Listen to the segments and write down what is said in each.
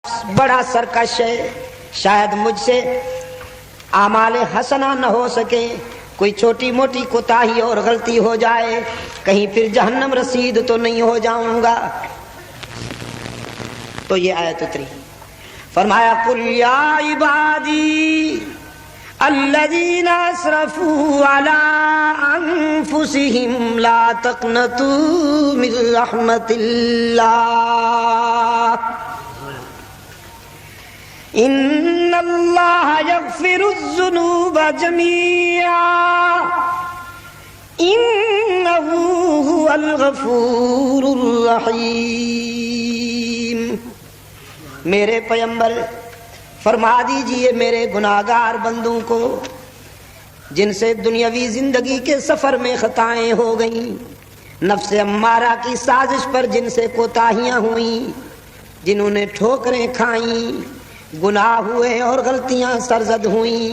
بڑا سرکش ہے، شاید مجھ سے اعمال حسنہ نہ ہو سکے، کوئی چھوٹی موٹی کوتاہی اور غلطی ہو جائے، کہیں پھر جہنم رسید تو نہیں ہو جاؤں گا۔ تو یہ آیت اتری، فرمایا قل یا عبادی الذین اسرفوا علی انفسہم لا تقنطوا من رحمت اللہ ان اللہ یغفر الذنوب جمیعا انہ هو الغفور الرحیم۔ میرے پیغمبر فرما دیجئے میرے گناہگار بندوں کو جن سے دنیاوی زندگی کے سفر میں خطائیں ہو گئیں، نفس امارہ کی سازش پر جن سے کوتاہیاں ہوئیں، جنہوں نے ٹھوکریں کھائیں، گناہ ہوئے اور غلطیاں سرزد ہوئیں،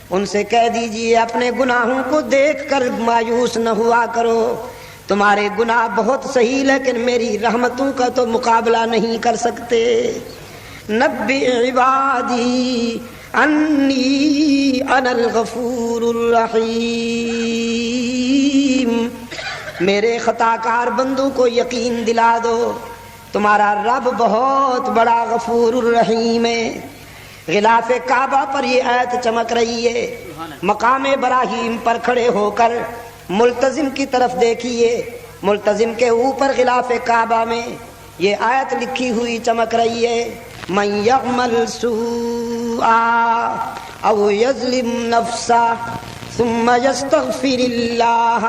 ان سے کہہ دیجئے اپنے گناہوں کو دیکھ کر مایوس نہ ہوا کرو، تمہارے گناہ بہت صحیح لیکن میری رحمتوں کا تو مقابلہ نہیں کر سکتے۔ نبئ عبادی انی انا الغفور الرحیم، میرے خطا کار بندوں کو یقین دلا دو تمہارا رب بہت بڑا غفور الرحیم ہے۔ غلاف کعبہ پر یہ آیت چمک رہی ہے، مقام ابراہیم پر کھڑے ہو کر ملتزم کی طرف دیکھیے، ملتزم کے اوپر غلاف کعبہ میں یہ آیت لکھی ہوئی چمک رہی ہے، من یعمل سوءا او یظلم نفسا ثم یستغفر اللہ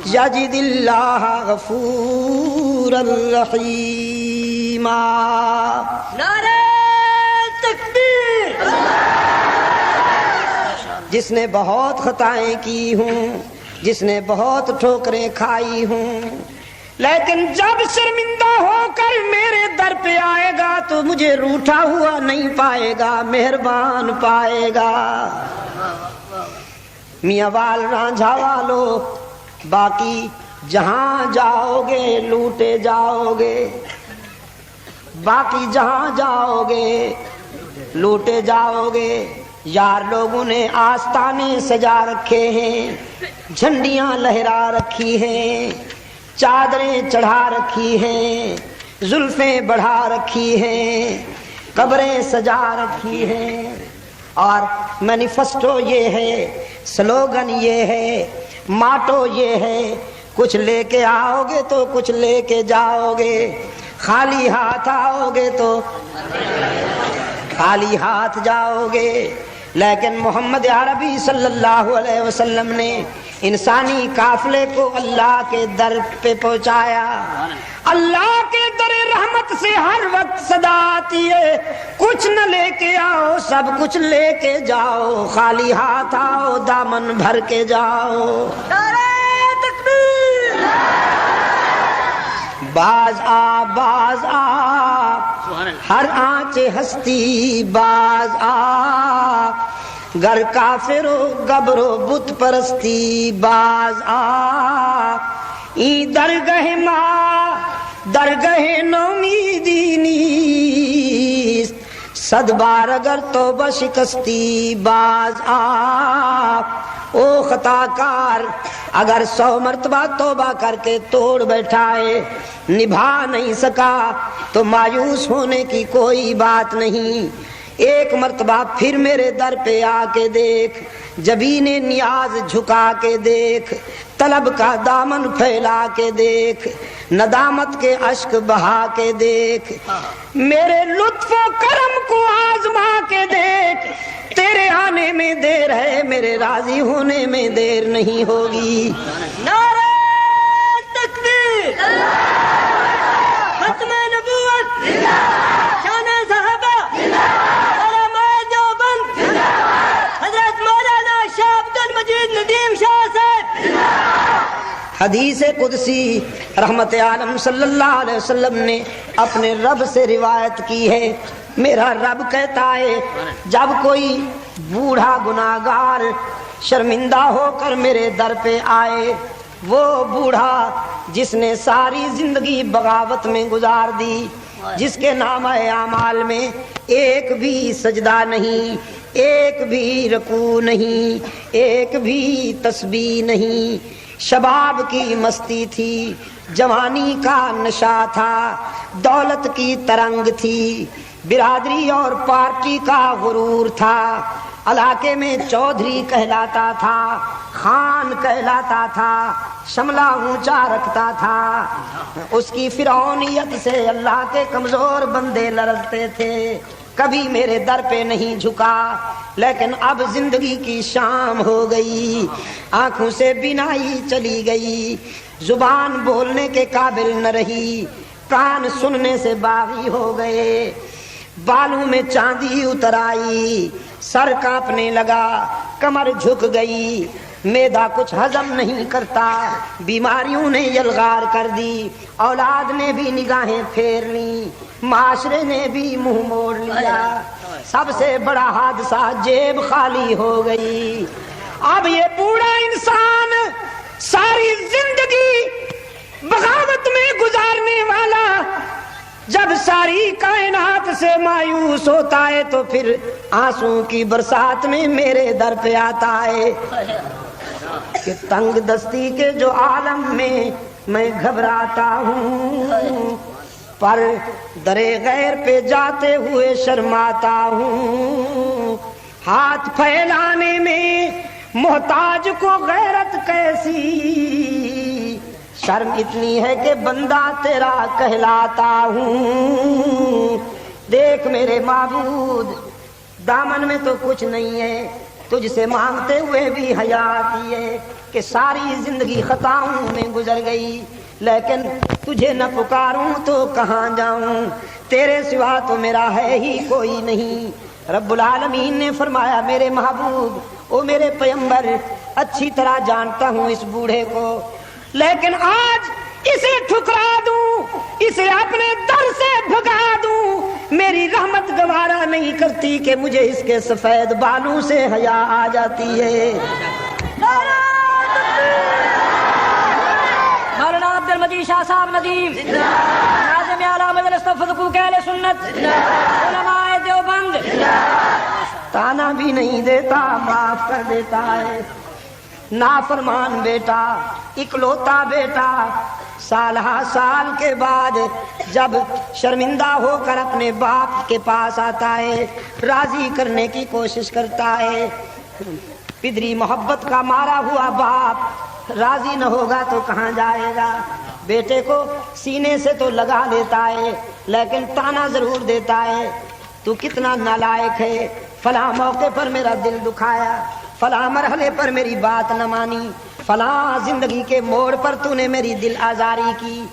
یجد اللہ غفورا رحیما۔ نعرہ تکبیر۔ جس نے بہت خطائیں کی ہوں، جس نے بہت ٹھوکریں کھائی ہوں، لیکن جب شرمندہ ہو کر میرے در پہ آئے گا تو مجھے روٹھا ہوا نہیں پائے گا، مہربان پائے گا۔ میاں وال رانجھا والو، باقی جہاں جاؤ گے لوٹے جاؤ گے، باقی جہاں جاؤ گے لوٹے جاؤ گے۔ یار لوگوں نے آستانے سجا رکھے ہیں، جھنڈیاں لہرا رکھی ہیں، چادریں چڑھا رکھی ہیں، زلفیں بڑھا رکھی ہیں، قبریں سجا رکھی ہیں، اور مینیفیسٹو یہ ہے، سلوگن یہ ہے، ماٹو یہ ہے، کچھ لے کے آؤ گے تو کچھ لے کے جاؤ گے، خالی ہاتھ آؤ گے تو خالی ہاتھ جاؤ گے۔ لیکن محمد عربی صلی اللہ علیہ وسلم نے انسانی قافلے کو اللہ کے در پہ پہنچایا۔ اللہ کے در رحمت سے ہر وقت صدا آتی ہے، کچھ نہ لے کے آؤ سب کچھ لے کے جاؤ، خالی ہاتھ آؤ دامن بھر کے جاؤ۔ نعرہ تکبیر۔ باز آ باز آ ہر آنچ ہستی باز آ، گر کافر و گبر و بت پرستی باز آ، ای درگہ ماں درگہ نومیدی نیست، صد بار اگر توبہ شکستی باز آ۔ او خطا کار اگر 100 مرتبہ توبہ کر کے توڑ بیٹھائے نبھا نہیں سکا تو مایوس ہونے کی کوئی بات نہیں، ایک مرتبہ پھر میرے در پہ آ کے دیکھ، جبین نیاز جھکا کے دیکھ، طلب کا دامن پھیلا کے دیکھ، ندامت کے اشک بہا کے دیکھ، میرے لطف و کرم کو آزما کے دیکھ، تیرے آنے میں دیر ہے میرے راضی ہونے میں دیر نہیں ہوگی۔ نعرہ تکبیر۔ ختم نبوت، شان صحابہ، علماء دیوبند، حضرت مولانا شاہ عبد المجید ندیم شاہ صاحب۔ حدیث قدسی رحمت عالم صلی اللہ علیہ وسلم نے اپنے رب سے روایت کی ہے، میرا رب کہتا ہے جب کوئی بوڑھا گناہگار شرمندہ ہو کر میرے در پہ آئے، وہ بوڑھا جس نے ساری زندگی بغاوت میں گزار دی، جس کے نام اعمال میں ایک بھی سجدہ نہیں، ایک بھی رکوع نہیں، ایک بھی تسبیح نہیں۔ شباب کی مستی تھی، جوانی کا نشہ تھا، دولت کی ترنگ تھی، برادری اور پارٹی کا غرور تھا، علاقے میں چودھری کہلاتا تھا، خان کہلاتا تھا، شملہ اونچا رکھتا تھا۔ اس کی فرعونیت سے اللہ کے کمزور بندے لرزتے تھے، کبھی میرے در پہ نہیں جھکا، لیکن اب زندگی کی شام ہو گئی، آنکھوں سے بینائی چلی گئی، زبان بولنے کے قابل نہ رہی، کان سننے سے باغی ہو گئے، بالوں میں چاندی اتر آئی، سر کانپنے لگا، کمر جھک گئی، معدہ کچھ ہضم نہیں کرتا، بیماریوں نے یلغار کر دی، اولاد نے بھی نگاہیں پھیر لی، معاشرے نے بھی منہ موڑ لیا، سب سے بڑا حادثہ جیب خالی ہو گئی۔ اب یہ بوڑھا انسان ساری زندگی بغاوت میں گزارنے والا جب ساری کائنات سے مایوس ہوتا ہے تو پھر آنسو کی برسات میں میرے در پہ آتا ہے کہ تنگ دستی کے جو عالم میں گھبراتا ہوں، پر درے غیر پہ جاتے ہوئے شرماتا ہوں، ہاتھ پھیلانے میں محتاج کو غیرت کیسی، شرم اتنی ہے کہ بندہ تیرا کہلاتا ہوں۔ دیکھ میرے معبود، دامن میں تو کچھ نہیں ہے، تجھ سے مانگتے ہوئے بھی حیا آتی ہے کہ ساری زندگی خطاؤں میں گزر گئی، لیکن تجھے نہ پکاروں تو کہاں جاؤں، تیرے سوا تو میرا ہے ہی کوئی نہیں۔ رب العالمین نے فرمایا میرے محبوب، او میرے پیغمبر، اچھی طرح جانتا ہوں اس بوڑھے کو، لیکن آج اسے ٹھکرا دوں، اسے اپنے در سے بھگا دوں، میری رحمت گوارا نہیں کرتی کہ مجھے اس کے سفید بالوں سے حیا آ جاتی ہے۔ مولانا عبد المجید شاہ صاحب ندیم، ناظم اعلیٰ مجلس حقوق اہل سنت، علماء دیوبند، تانا بھی نہیں دیتا، معاف کر دیتا ہے۔ نافرمان بیٹا، اکلوتا بیٹا، سال ہا سال کے بعد جب شرمندہ ہو کر اپنے باپ کے پاس آتا ہے، راضی کرنے کی کوشش کرتا ہے، پدری محبت کا مارا ہوا باپ راضی نہ ہوگا تو کہاں جائے گا؟ بیٹے کو سینے سے تو لگا دیتا ہے لیکن تانا ضرور دیتا ہے، تو کتنا نالائق ہے، فلاں موقع پر میرا دل دکھایا، فلاں مرحلے پر میری بات نہ مانی، فلاں زندگی کے موڑ پر تو نے میری دل آزاری کی۔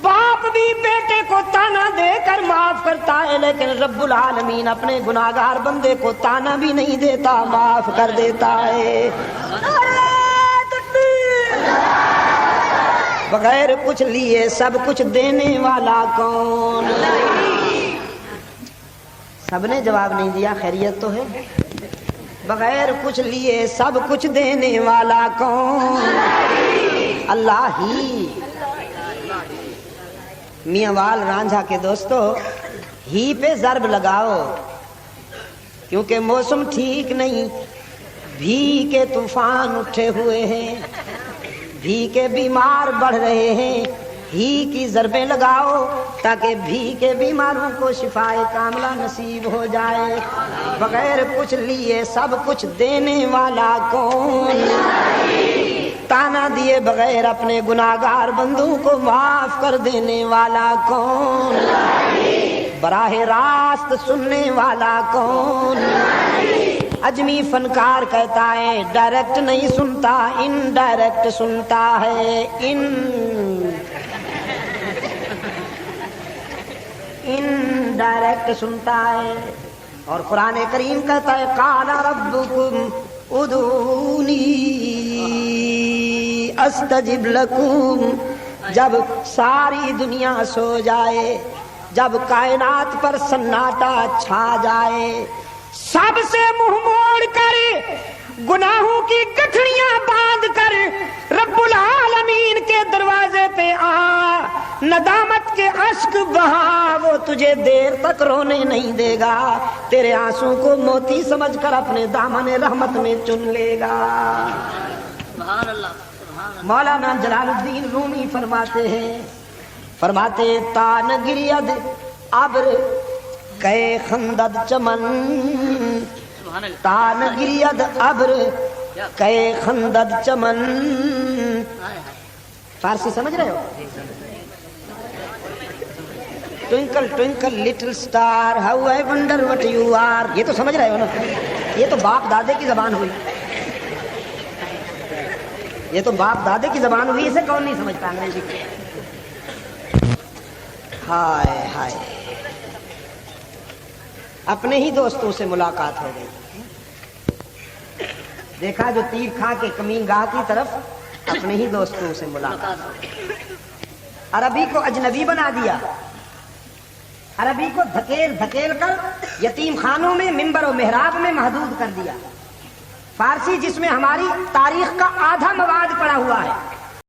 باپ بھی بیٹے کو تانا دے کر معاف کرتا ہے، لیکن رب العالمین اپنے گناہگار بندے کو تانا بھی نہیں دیتا، معاف کر دیتا ہے۔ بغیر کچھ لیے سب کچھ دینے والا کون؟ سب نے جواب نہیں دیا، خیریت تو ہے؟ بغیر کچھ لیے سب کچھ دینے والا کون؟ اللہ ہی۔ میاں وال رانجھا کے دوستو، ہی پہ ضرب لگاؤ، کیونکہ موسم ٹھیک نہیں، بھی کے طوفان اٹھے ہوئے ہیں، بھی کے بیمار بڑھ رہے ہیں، ہی کی ضربیں لگاؤ تاکہ بھی کے بیماروں کو شفائے کاملہ نصیب ہو جائے۔ بغیر کچھ لیے سب کچھ دینے والا کون؟ تانا دیے بغیر اپنے گناہگار بندوں کو معاف کر دینے والا کون؟ براہ راست سننے والا کون؟ اجمی فنکار کہتا ہے ڈائریکٹ نہیں سنتا، ان ڈائریکٹ سنتا ہے، ان ڈائریکٹ سنتا ہے۔ اور قرآن کریم کہتا ہے قال ربکم ادعونی استجب لکم۔ جب ساری دنیا سو جائے، جب کائنات پر سناٹا چھا جائے، سب سے منہ موڑ کر گناہوں کی گٹھڑیاں باندھ کر رب العالمین کے دروازے پہ آ، ندامت کے اشک بہا، وہ تجھے دیر تک رونے نہیں دے گا، تیرے آنسوں کو موتی سمجھ کر اپنے دامن رحمت میں چن لے گا۔ مولانا جلال الدین رومی فرماتے ہیں، فرماتے تان گرید ابر کئے خندد چمن، تان گرید ابر کئے خندد چمن۔ فارسی سمجھ رہے ہو؟ Twinkle twinkle little star how I wonder what you are, یہ تو سمجھ رہے ہو نا؟ یہ تو باپ دادے کی زبان ہوئی، یہ تو باپ دادے کی زبان ہوئی، اسے کون نہیں سمجھتا انگریزی کو؟ ہائے ہائے، اپنے ہی دوستوں سے ملاقات ہو گئی، دیکھا جو تیر کھا کے کمین گاہ کی طرف، اپنے ہی دوستوں سے ملاقات ہو گئی۔ عربی کو اجنبی بنا دیا، عربی کو دھکیل دھکیل کر یتیم خانوں میں منبر و محراب میں محدود کر دیا۔ فارسی جس میں ہماری تاریخ کا آدھا مواد پڑا ہوا ہے،